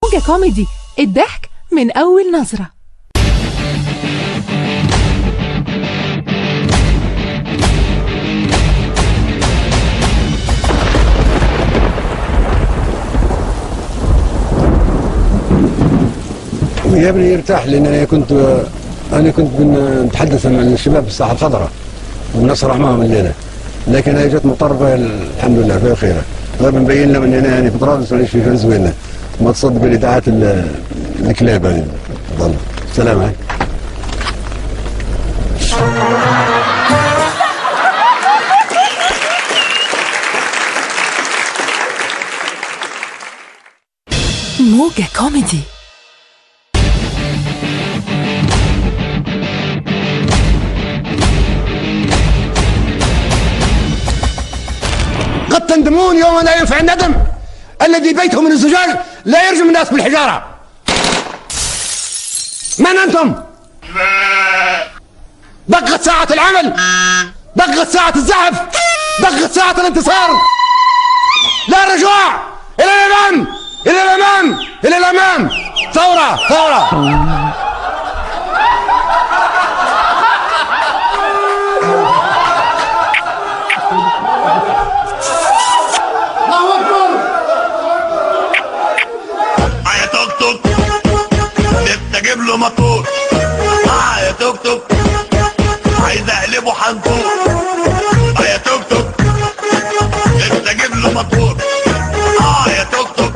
موجة كوميدي، الضحك من أول نظرة. يبني يرتاح لان انا كنت نتحدث مع الشباب في الساحه الخضراء ونسرح معهم الليله، لكن هي جت مطربه الحمد لله فيها خيره. طيب نبين لهم اني انا يعني في طرابلس ونعيش في فنزويلا، ما تصدق بالاذاعات الكلاب هذه. تفضل سلام عليكم. موجة كوميدي. قد تندمون يوم لا ينفع الندم، الذي بيته من الزجاج لا يرجم الناس بالحجارة. من أنتم؟ دقت ساعة العمل، دقت ساعة الزحف، دقت ساعة الانتصار. لا رجوع، إلى الأمام، إلى الأمام، إلى الأمام. ثورة ثورة. اجيب له موتور يا توك توك، عايز اقلبه حنطور يا توك توك، انت اجيب له موتور يا توك توك.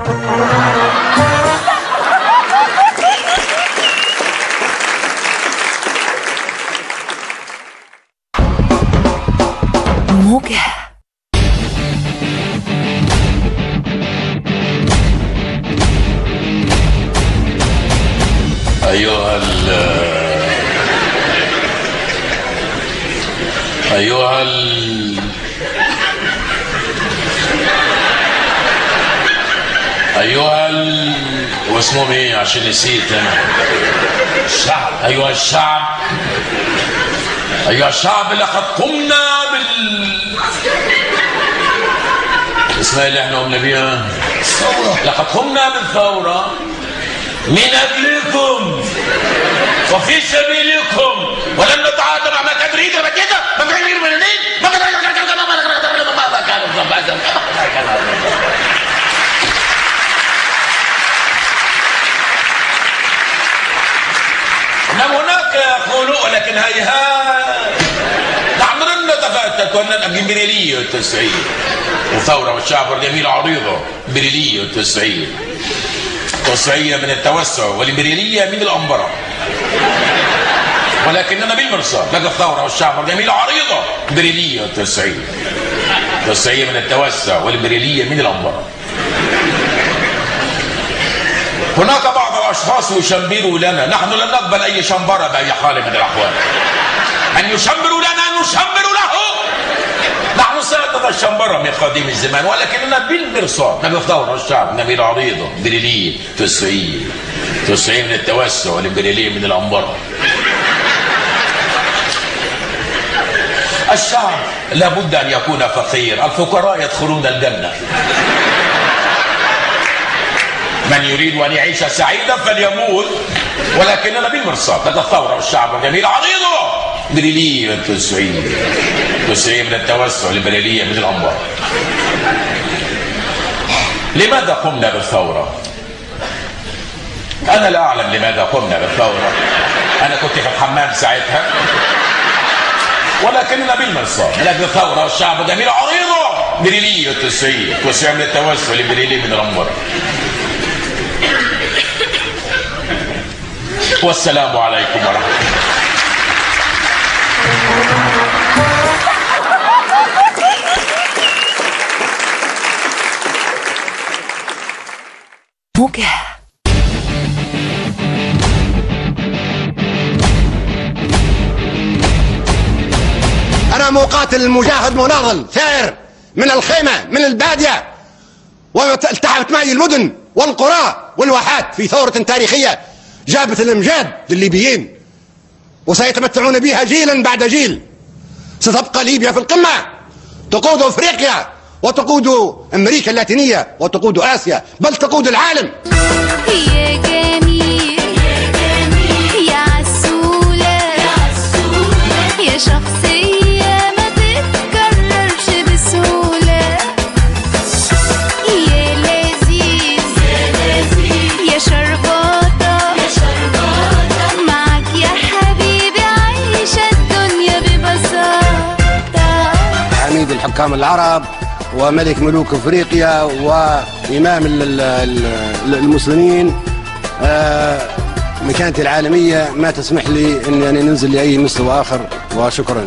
موجة. أيها واسمهم ايه عشان نسيت انا؟ الشعب. أيها الشعب، أيها الشعب، لقد قمنا اسمها اللي احنا قمنا بيها الثورة. لقد قمنا بالثورة من أجلكم وفي سبيلكم، ولم نتعاطى مع ما تدريد كده ما في غير من نعم هناك يقولون، ولكن هيهات نحن لن نتفتت وأن الإمبريالية والتسعير وثورة والشعب والجميل عريضة. إمبريالية والتسعير، التوسعية من التوسع والإمبريالية من الأنبرة، ولكننا بالمرصاد لقى الثورة والشعب والجميل عريضة. إمبريالية والتوسعية، التوسعية من التوسع والإمبريالية من الأنبرة. هناك بعض الأشخاص يشمروا لنا، نحن لن نقبل أي شمبرة بأي حال من الأحوال. أن يشمروا لنا نشمر له. نحن سادة الشمبرة من قديم الزمان، ولكننا بالمرصاد نبي الثورة والشعب نبي عريضة. إمبريالية توسعية، توسعية من التوسع والإمبريالية من الأنبرة. الشعب لابد أن يكون فقير، الفقراء يدخلون الجنة. من يريد أن يعيش سعيدا فليموت، ولكننا بالمرصاد لدى الثورة والشعب والجميل عريضة. إمبريالية توسعية، توسعية من التوسع والإمبريالية من الأنبار. لماذا قمنا بالثورة؟ أنا لا أعلم لماذا قمنا بالثورة، أنا كنت في الحمام ساعتها، ولكننا بالمرصاد لدى الثورة والشعب والجميل عريضة. إمبريالية توسعية، توسعية من التوسع والإمبريالية من الأنبار. والسلام عليكم ورحمة الله. موجة. أنا مقاتل مجاهد مناضل ثائر من الخيمة من البادية، والتحمت معي المدن والقرى والواحات في ثورة تاريخية جابت الامجاد للليبيين، وسيتمتعون بها جيلا بعد جيل. ستبقى ليبيا في القمة، تقود افريقيا وتقود أمريكا اللاتينية وتقود آسيا، بل تقود العالم. يا جميل يا عسولة يا شخصية ما تتكررش بسهولة، يا لذيذ يا شرباطة معك يا حبيبي عايشة الدنيا ببساطة. عميد الحكام العرب وملك ملوك افريقيا وامام المسلمين، مكانتي العالميه ما تسمح لي اني ننزل لاي مستوى اخر، وشكرا.